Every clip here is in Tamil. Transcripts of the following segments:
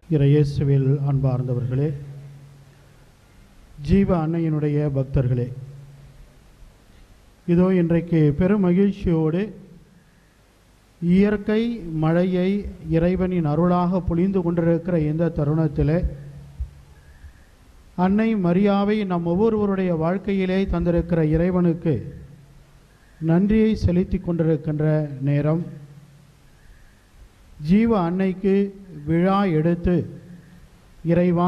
இயேசுவில் அன்பார்ந்தவர்களே, ஜீவ அன்னையினுடைய பக்தர்களே, இதோ இன்றைக்கு பெரும் மகிழ்ச்சியோடு இயற்கை மழையை இறைவனின் அருளாக பொழிந்து கொண்டிருக்கிற இந்த தருணத்தில் அன்னை மரியாவை நம் ஒவ்வொருவருடைய வாழ்க்கையிலே தந்திருக்கிற இறைவனுக்கு நன்றியை செலுத்தி கொண்டிருக்கின்ற நேரம். ஜீவ அன்னைக்கு விழா எடுத்து, இறைவா,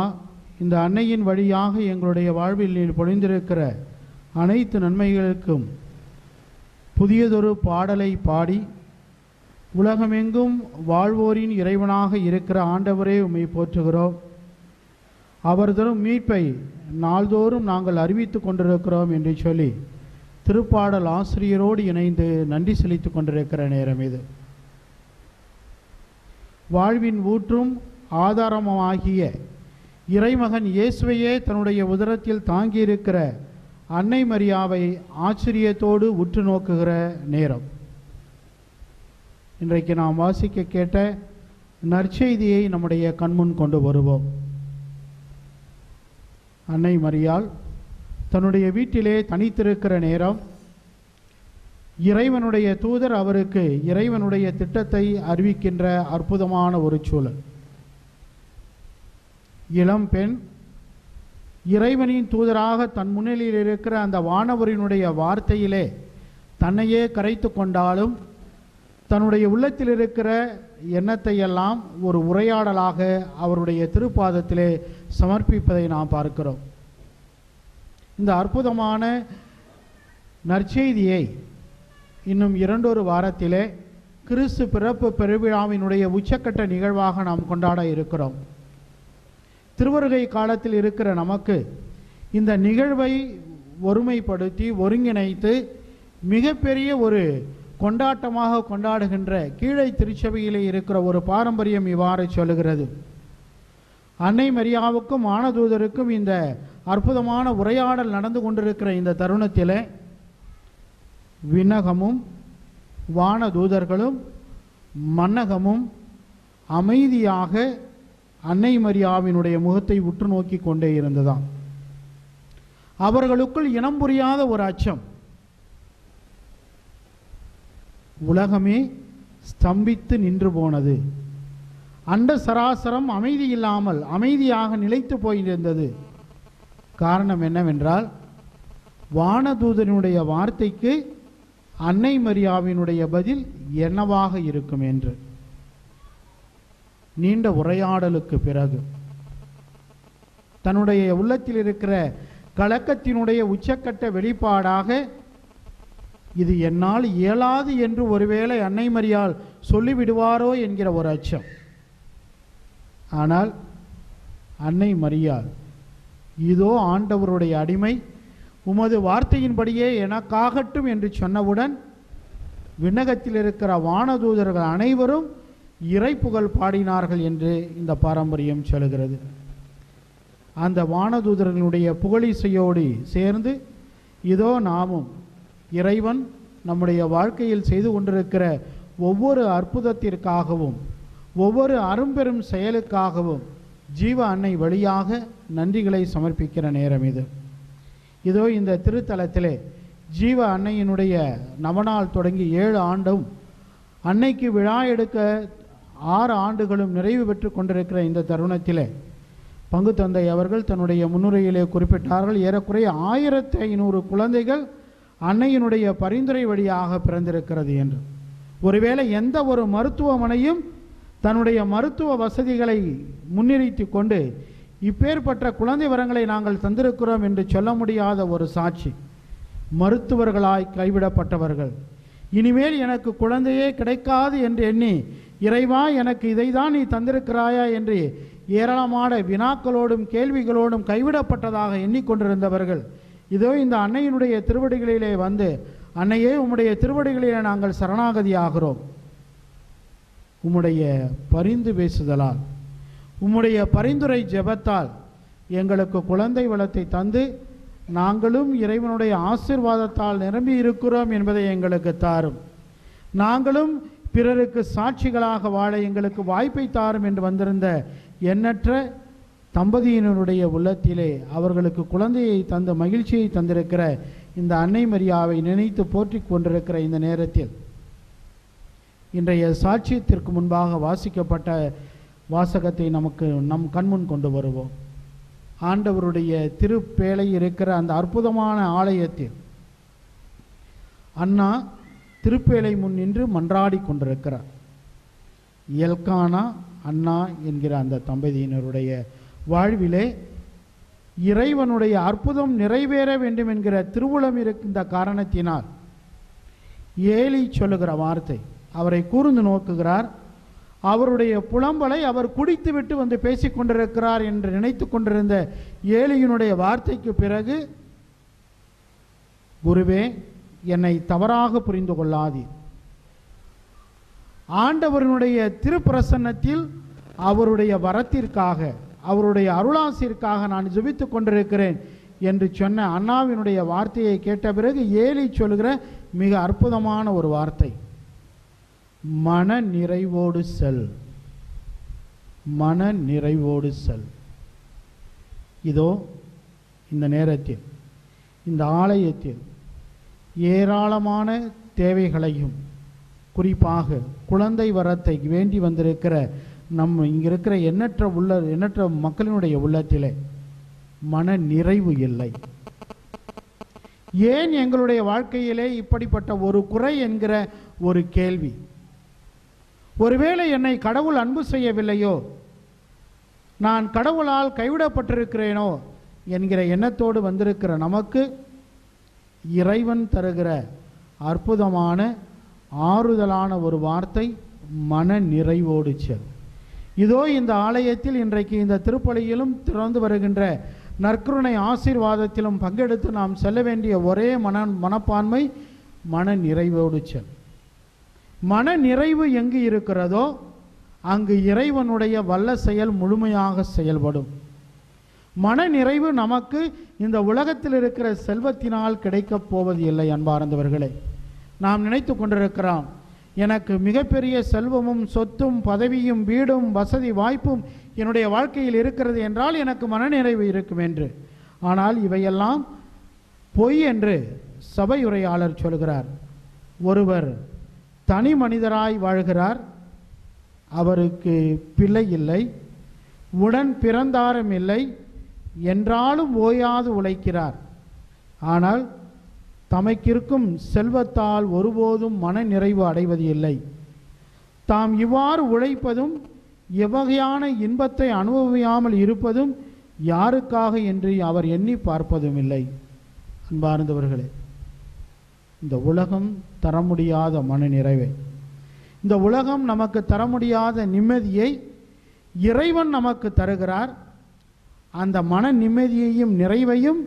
இந்த அன்னையின் வழியாக எங்களுடைய வாழ்வில் பொழிந்திருக்கிற அனைத்து நன்மைகளுக்கும் புதியதொரு பாடலை பாடி, உலகமெங்கும் வாழ்வோரின் இறைவனாக இருக்கிற ஆண்டவரே உம்மை போற்றுகிறோம், அவர் தரும் மீட்பை நாள்தோறும் நாங்கள் அறிவித்து கொண்டிருக்கிறோம் என்று சொல்லி திருப்பாடல் ஆசிரியரோடு இணைந்து நன்றி செலுத்தி கொண்டிருக்கிற நேரம் இது. வாழ்வின் ஊற்றும் ஆதாரமாகிய இறைமகன் இயேசுவையே தன்னுடைய உதரத்தில் தாங்கியிருக்கிற அன்னை மரியாவை ஆச்சரியத்தோடு உற்று நோக்குகிற நேரம். இன்றைக்கு நாம் வாசிக்க கேட்ட நற்செய்தியை நம்முடைய கண்முன் கொண்டு வருவோம். அன்னை மரியாள் தன்னுடைய வீட்டிலே தனித்திருக்கிற நேரம், இறைவனுடைய தூதர் அவருக்கு இறைவனுடைய திட்டத்தை அறிவிக்கின்ற அற்புதமான ஒரு சூழல். இளம் பெண் இறைவனின் தூதராக தன் முன்னிலையில் இருக்கிற அந்த வானவரினுடைய வார்த்தையிலே தன்னையே கரைத்து கொண்டாலும், தன்னுடைய உள்ளத்தில் இருக்கிற எண்ணத்தை எல்லாம் ஒரு உரையாடலாக அவருடைய திருப்பாதத்திலே சமர்ப்பிப்பதை நாம் பார்க்கிறோம். இந்த அற்புதமான நற்செய்தியை இன்னும் 2 வாரத்திலே கிறிஸ்து பிறப்பு பெருவிழாவினுடைய உச்சக்கட்ட நிகழ்வாக நாம் கொண்டாட இருக்கிறோம். திருவருகை காலத்தில் இருக்கிற நமக்கு இந்த நிகழ்வை ஒருமைப்படுத்தி ஒருங்கிணைத்து மிகப்பெரிய ஒரு கொண்டாட்டமாக கொண்டாடுகின்ற கீழை திருச்சபையிலே இருக்கிற ஒரு பாரம்பரியம் இவ்வாறு சொல்லுகிறது. அன்னை மரியாவுக்கும் வானதூதருக்கும் இந்த அற்புதமான உரையாடல் நடந்து கொண்டிருக்கிற இந்த தருணத்தில் விண்ணகமும் வானதூதர்களும் மன்னகமும் அமைதியாக அன்னை மரியாவினுடைய முகத்தை உற்று நோக்கி கொண்டே இருந்ததாம். அவர்களுக்குள் இனம் புரியாத ஒரு அச்சம். உலகமே ஸ்தம்பித்து நின்று போனது. அண்ட சராசரம் அமைதி இல்லாமல் அமைதியாக நிலைத்து போயிருந்தது. காரணம் என்னவென்றால், வானதூதனுடைய வார்த்தைக்கு அன்னை மரியாவினுடைய பதில் என்னவாக இருக்கும் என்று. நீண்ட உரையாடலுக்கு பிறகு தன்னுடைய உள்ளத்தில் இருக்கிற கலக்கத்தினுடைய உச்சக்கட்ட வெளிப்பாடாக, இது என்னால் இயலாது என்று ஒருவேளை அன்னை மரியாள் சொல்லிவிடுவாரோ என்கிற ஒரு அச்சம். ஆனால் அன்னை மரியாள், இதோ ஆண்டவருடைய அடிமை, உமது வார்த்தையின்படியே எனக்காகட்டும் என்று சொன்னவுடன் விண்ணகத்தில் இருக்கிற வானதூதர்கள் அனைவரும் இறைப்புகழ் பாடினார்கள் என்று இந்த பாரம்பரியம் சொல்கிறது. அந்த வானதூதர்களுடைய புகழிசையோடு சேர்ந்து இதோ நாமும் இறைவன் நம்முடைய வாழ்க்கையில் செய்து கொண்டிருக்கிற ஒவ்வொரு அற்புதத்திற்காகவும் ஒவ்வொரு அரும்பெரும் செயலுக்காகவும் ஜீவ அன்னை வழியாக நன்றிகளை சமர்ப்பிக்கிற நேரம் இது. இதோ இந்த திருத்தலத்திலே ஜீவ அன்னையினுடைய நவநாள் தொடங்கி 7 ஆண்டும் அன்னைக்கு விழா எடுக்க 6 ஆண்டுகளும் நிறைவு பெற்று கொண்டிருக்கிற இந்த தருணத்திலே பங்கு தந்தை அவர்கள் தன்னுடைய முன்னுரையிலே குறிப்பிட்டார்கள், ஏறக்குறைய 1500 குழந்தைகள் அன்னையினுடைய பரிந்துரை வழியாக பிறந்திருக்கிறது என்று. ஒருவேளை எந்த ஒரு மருத்துவமனையும் தன்னுடைய மருத்துவ வசதிகளை முன்னிறுத்தி கொண்டு இப்பேற்பட்ட குழந்தை வரங்களை நாங்கள் தந்திருக்கிறோம் என்று சொல்ல முடியாத ஒரு சாட்சி. மருத்துவர்களாய் கைவிடப்பட்டவர்கள் இனிமேல் எனக்கு குழந்தையே கிடைக்காது என்று எண்ணி, இறைவா எனக்கு இதை தான் நீ தந்திருக்கிறாயா என்று ஏராளமான வினாக்களோடும் கேள்விகளோடும் கைவிடப்பட்டதாக எண்ணிக்கொண்டிருந்தவர்கள் இதோ இந்த அன்னையினுடைய திருவடிகளிலே வந்து, அன்னையே உம்முடைய திருவடிகளிலே நாங்கள் சரணாகதி ஆகிறோம், உம்முடைய பரிந்து பேசுதலால் உம்முடைய பரிந்துரை ஜெபத்தால் எங்களுக்கு குழந்தை வளத்தை தந்து நாங்களும் இறைவனுடைய ஆசீர்வாதத்தால் நிரம்பி இருக்கிறோம் என்பதை எங்களுக்கு தாரும், நாங்களும் பிறருக்கு சாட்சிகளாக வாழ எங்களுக்கு வாய்ப்பை தாரும் என்று வந்திருந்த எண்ணற்ற தம்பதியினருடைய உள்ளத்திலே அவர்களுக்கு குழந்தையை தந்த மகிழ்ச்சியை தந்திருக்கிற இந்த அன்னை மரியாவை நினைத்து போற்றிக் கொண்டிருக்கிற இந்த நேரத்தில் இன்றைய சாட்சியத்திற்கு முன்பாக வாசிக்கப்பட்ட வாசகத்தை நம் கண்முன் கொண்டு வருவோம். ஆண்டவருடைய திருப்பேழை இருக்கிற அந்த அற்புதமான ஆலயத்தில் அண்ணா திருப்பேழை முன் நின்று மன்றாடி கொண்டிருக்கிறார். எல்கானா அண்ணா என்கிற அந்த தம்பதியினருடைய வாழ்விலே இறைவனுடைய அற்புதம் நிறைவேற வேண்டும் என்கிற திருவுளம் இருக்கின்ற காரணத்தினால் ஏலி சொல்லுகிற வார்த்தை, அவரை கூர்ந்து நோக்குகிறார். அவருடைய புலம்பலை அவர் குடித்துவிட்டு வந்து பேசிக்கொண்டிருக்கிறார் என்று நினைத்து கொண்டிருந்த ஏலியினுடைய வார்த்தைக்கு பிறகு, குருவே, என்னை தவறாக புரிந்து கொள்ளாதீர். ஆண்டவருடைய திருப்பிரசன்னத்தில் அவருடைய வரத்திற்காக, அவருடைய அருளாசிற்காக நான் ஜெபித்துக் கொண்டிருக்கிறேன் என்று சொன்ன அண்ணாவினுடைய வார்த்தையை கேட்ட பிறகு ஏலி சொல்கிற மிக அற்புதமான ஒரு வார்த்தை, மன நிறைவோடு செல், மன நிறைவோடு செல். இதோ இந்த நேரத்தில் இந்த ஆலயத்தில் ஏராளமான தேவைகளையும் குறிப்பாக குழந்தை வரத்தை வேண்டி வந்திருக்கிற இங்கிருக்கிற எண்ணற்ற மக்களினுடைய உள்ளத்திலே மன நிறைவு இல்லை. ஏன் எங்களுடைய வாழ்க்கையிலே இப்படிப்பட்ட ஒரு குறை என்கிற ஒரு கேள்வி. ஒருவேளை என்னை கடவுள் அன்பு செய்யவில்லையோ, நான் கடவுளால் கைவிடப்பட்டிருக்கிறேனோ என்கிற எண்ணத்தோடு வந்திருக்கிற நமக்கு இறைவன் தருகிற அற்புதமான ஆறுதலான ஒரு வார்த்தை, மன நிறைவோடு செல். இதோ இந்த ஆலயத்தில் இன்றைக்கு இந்த திருப்பலியிலும் திறந்து வருகின்ற நற்கருணை ஆசீர்வாதத்திலும் பங்கெடுத்து நாம் செல்ல வேண்டிய ஒரே மனப்பான்மை, மன நிறைவோடு செல். மன நிறைவு எங்கு இருக்கிறதோ அங்கு இறைவனுடைய வல்ல செயல் முழுமையாக செயல்படும். மன நிறைவு நமக்கு இந்த உலகத்தில் இருக்கிற செல்வத்தினால் கிடைக்கப் போவது இல்லை. அன்பார்ந்தவர்களே, நாம் நினைத்து கொண்டிருக்கிறோம், எனக்கு மிகப்பெரிய செல்வமும் சொத்தும் பதவியும் வீடும் வசதி வாய்ப்பும் என்னுடைய வாழ்க்கையில் இருக்கிறது என்றால் எனக்கு மனநிறைவு இருக்கும் என்று. ஆனால் இவையெல்லாம் பொய் என்று சபை உரையாளர் சொல்கிறார். ஒருவர் தனி மனிதராய் வாழ்கிறார், அவருக்கு பிள்ளை இல்லை, உடன் பிறந்தாரும் இல்லை, என்றாலும் ஓயாது உழைக்கிறார். ஆனால் தமக்கிருக்கும் செல்வத்தால் ஒருபோதும் மன நிறைவு அடைவது இல்லை. தாம் இவ்வாறு உழைப்பதும் எவ்வகையான இன்பத்தை அனுபவியாமல் இருப்பதும் யாருக்காக என்று அவர் எண்ணி பார்ப்பதும் இல்லை. அன்பார்ந்தவர்களே, இந்த உலகம் தர முடியாத மன நிறைவை, இந்த உலகம் நமக்கு தர முடியாத நிம்மதியை இறைவன் நமக்கு தருகிறார். அந்த மன நிம்மதியையும் நிறைவையும்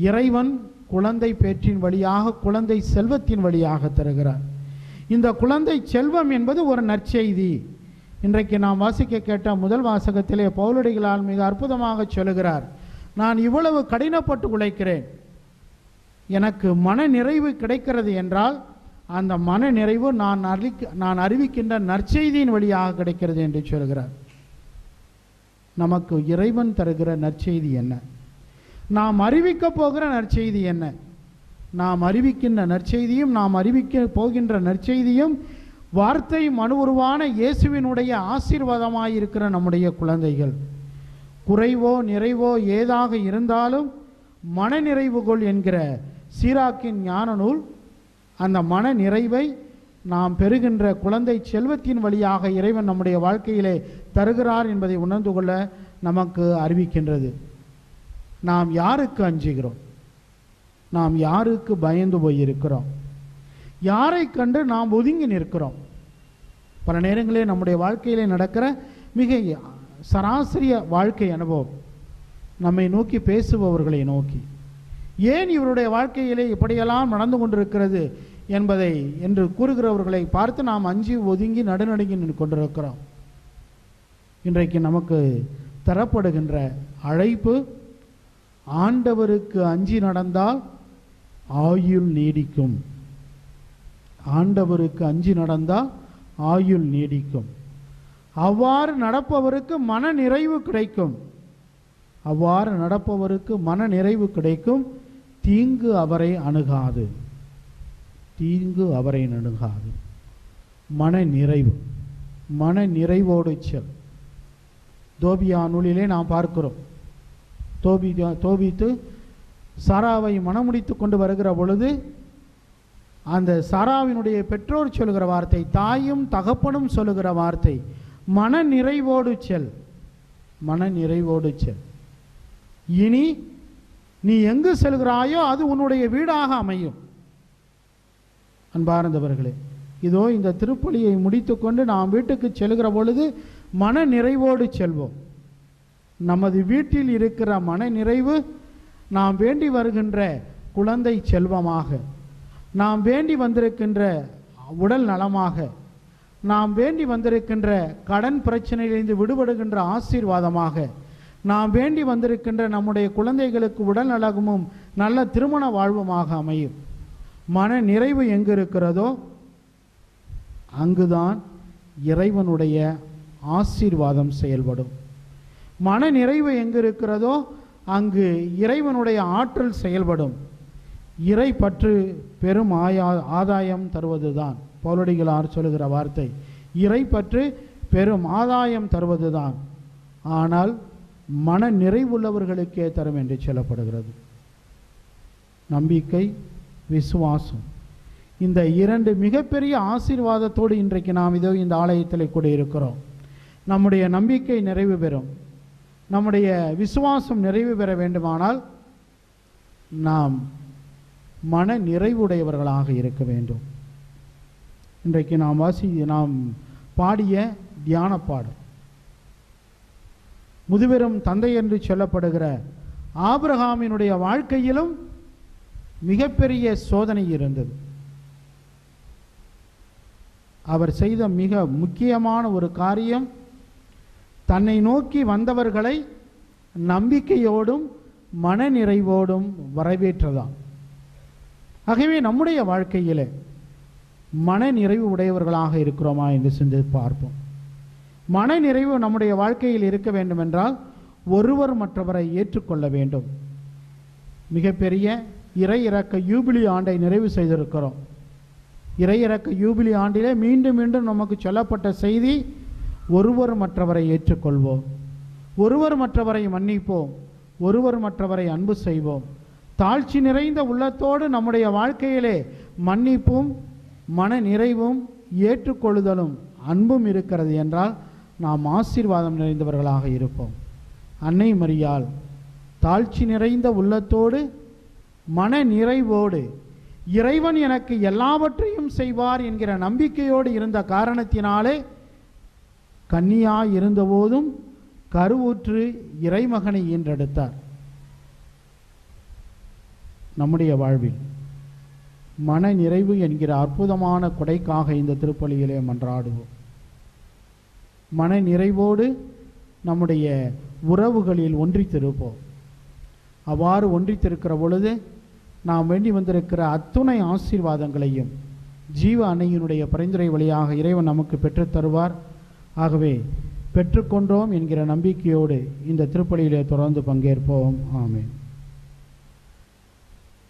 இறைவன் குழந்தை பேற்றின் வழியாக, குழந்தை செல்வத்தின் வழியாக தருகிறார். இந்த குழந்தை செல்வம் என்பது ஒரு நற்செய்தி. இன்றைக்கு நாம் வாசிக்க கேட்ட முதல் வாசகத்திலே பவுலடிகளால் மிக அற்புதமாக சொல்லுகிறார், நான் இவ்வளவு கடினப்பட்டு உழைக்கிறேன், எனக்கு மன நிறைவு கிடைக்கிறது என்றால் அந்த மன நிறைவு நான் அறிவிக்கின்ற நற்செய்தியின் வழியாக கிடைக்கிறது என்று சொல்கிறார். நமக்கு இறைவன் தருகிற நற்செய்தி என்ன? நாம் அறிவிக்க போகிற நற்செய்தி என்ன? நாம் அறிவிக்கின்ற நற்செய்தியும் நாம் அறிவிக்க போகின்ற நற்செய்தியும் வார்த்தை மனு உருவான இயேசுவினுடைய ஆசீர்வாதமாயிருக்கிற நம்முடைய குழந்தைகள். குறைவோ நிறைவோ ஏதாக இருந்தாலும் மன நிறைவு கொள் என்கிற சீராக்கின் ஞான நூல் அந்த மன நிறைவை நாம் பெறுகின்ற குழந்தை செல்வத்தின் வழியாக இறைவன் நம்முடைய வாழ்க்கையிலே தருகிறார் என்பதை உணர்ந்து கொள்ள நமக்கு அறிவிக்கின்றது. நாம் யாருக்கு அஞ்சுகிறோம்? நாம் யாருக்கு பயந்து போயிருக்கிறோம்? யாரை கண்டு நாம் ஒதுங்கி நிற்கிறோம்? பல நேரங்களில் நம்முடைய வாழ்க்கையிலே நடக்கிற மிக சராசரிய வாழ்க்கை அனுபவம் நம்மை நோக்கி பேசுபவர்களை நோக்கி, ஏன் இவருடைய வாழ்க்கையிலே இப்படியெல்லாம் நடந்து கொண்டிருக்கிறது என்பதை என்று கூறுகிறவர்களை பார்த்து நாம் அஞ்சி ஒதுங்கி நடுநடுங்கி நின்று கொண்டிருக்கிறோம். இன்றைக்கு நமக்கு தரப்படுகின்ற அழைப்பு, ஆண்டவருக்கு அஞ்சி நடந்தால் ஆயுள் நீடிக்கும். ஆண்டவருக்கு அஞ்சி நடந்தால் ஆயுள் நீடிக்கும். அவ்வாறு நடப்பவருக்கு மன நிறைவு கிடைக்கும். அவ்வாறு நடப்பவருக்கு மன நிறைவு கிடைக்கும். தீங்கு அவரை அணுகாது. தீங்கு அவரை அணுகாது. மன நிறைவு. மன நிறைவோடு செல். தோபியா நூலிலே நாம் பார்க்கிறோம். தோபித்து சாராவை மணமுடித்து கொண்டு வருகிற பொழுது அந்த சாராவினுடைய பெற்றோர் சொல்லுகிற வார்த்தை, தாயும் தகப்பனும் சொல்லுகிற வார்த்தை, மன நிறைவோடு செல். மன நிறைவோடு செல். இனி நீ எங்கு செல்கிறாயோ அது உன்னுடைய வீடாக அமையும். அன்பார்ந்தவர்களே, இதோ இந்த திருப்பலியை முடித்துக்கொண்டு நாம் வீட்டுக்கு செல்கிற பொழுது மன நிறைவோடு செல்வோம். நமது வீட்டில் இருக்கிற மன நிறைவு நாம் வேண்டி வருகின்ற குழந்தை செல்வமாக, நாம் வேண்டி வந்திருக்கின்ற உடல் நலமாக, நாம் வேண்டி வந்திருக்கின்ற கடன் பிரச்சனையிலிருந்து விடுபடுகின்ற ஆசீர்வாதமாக, நாம் வேண்டி வந்திருக்கின்ற நம்முடைய குழந்தைகளுக்கு உடல் நலமும் நல்ல திருமண வாழ்வுமாக அமையும். மன நிறைவு எங்கு இருக்கிறதோ அங்குதான் இறைவனுடைய ஆசீர்வாதம் செயல்படும். மன நிறைவு எங்கு இருக்கிறதோ அங்கு இறைவனுடைய ஆற்றல் செயல்படும். இறை பற்று பெரும் ஆதாயம் தருவதுதான் பவுலடிகளார் சொல்லுகிற வார்த்தை. இறை பற்று பெரும் ஆதாயம் தருவதுதான், ஆனால் மன நிறைவுள்ளவர்களுக்கே தரும் என்று சொல்லப்படுகிறது. நம்பிக்கை, விசுவாசம், இந்த இரண்டு மிகப்பெரிய ஆசீர்வாதத்தோடு இன்றைக்கு நாம் இதோ இந்த ஆலயத்தில் கூட இருக்கிறோம். நம்முடைய நம்பிக்கை நிறைவு பெறும், நம்முடைய விசுவாசம் நிறைவு பெற வேண்டுமானால் நாம் மன நிறைவுடையவர்களாக இருக்க வேண்டும். இன்றைக்கு நாம் பாடிய தியான பாடல், முதுபெரும் தந்தை என்று சொல்லப்படுகிற ஆபிரகாமினுடைய வாழ்க்கையிலும் மிகப்பெரிய சோதனை இருந்தது. அவர் செய்த மிக முக்கியமான ஒரு காரியம், தன்னை நோக்கி வந்தவர்களை நம்பிக்கையோடும் மன நிறைவோடும் வரவேற்றதான். ஆகவே நம்முடைய வாழ்க்கையில் மன நிறைவு உடையவர்களாக இருக்கிறோமா என்று சிந்தித்து பார்ப்போம். மன நிறைவு நம்முடைய வாழ்க்கையில் இருக்க வேண்டுமென்றால் ஒருவர் மற்றவரை ஏற்றுக்கொள்ள வேண்டும். மிகப்பெரிய இறை இறக்க யூபிலி ஆண்டை நிறைவு செய்திருக்கிறோம். இறை இறக்க யூபிலி ஆண்டிலே மீண்டும் மீண்டும் நமக்கு சொல்லப்பட்ட செய்தி, ஒருவர் மற்றவரை ஏற்றுக்கொள்வோம், ஒருவர் மற்றவரை மன்னிப்போம், ஒருவர் மற்றவரை அன்பு செய்வோம். தாழ்ச்சி நிறைந்த உள்ளத்தோடு நம்முடைய வாழ்க்கையிலே மன்னிப்பும் மன நிறைவும் ஏற்றுக்கொள்ளுதலும் அன்பும் இருக்கிறது என்றால் நாம் ஆசீர்வாதம் நிறைந்தவர்களாக இருப்போம். அன்னை மரியாள் தாழ்ச்சி நிறைந்த உள்ளத்தோடு மன நிறைவோடு இறைவன் எனக்கு எல்லாவற்றையும் செய்வார் என்கிற நம்பிக்கையோடு இருந்த காரணத்தினாலே கன்னியாய் இருந்தபோதும் கருவுற்று இறைமகனை ஈன்றெடுத்தார். நம்முடைய வாழ்வில் மன நிறைவு என்கிற அற்புதமான கொடைக்காக இந்த திருப்பலியிலே மன்றாடுவோம். மன நிறைவோடு நம்முடைய உறவுகளில் ஒன்றித்திருப்போம். அவ்வாறு ஒன்றித்திருக்கிற பொழுது நாம் வேண்டி வந்திருக்கிற அத்துணை ஆசீர்வாதங்களையும் ஜீவ அன்னையினுடைய பரிந்துரை வழியாக இறைவன் நமக்கு பெற்றுத்தருவார். ஆகவே பெற்றுக்கொண்டோம் என்கிற நம்பிக்கையோடு இந்த திருப்பலியிலே தொடர்ந்து பங்கேற்போம். ஆமென்.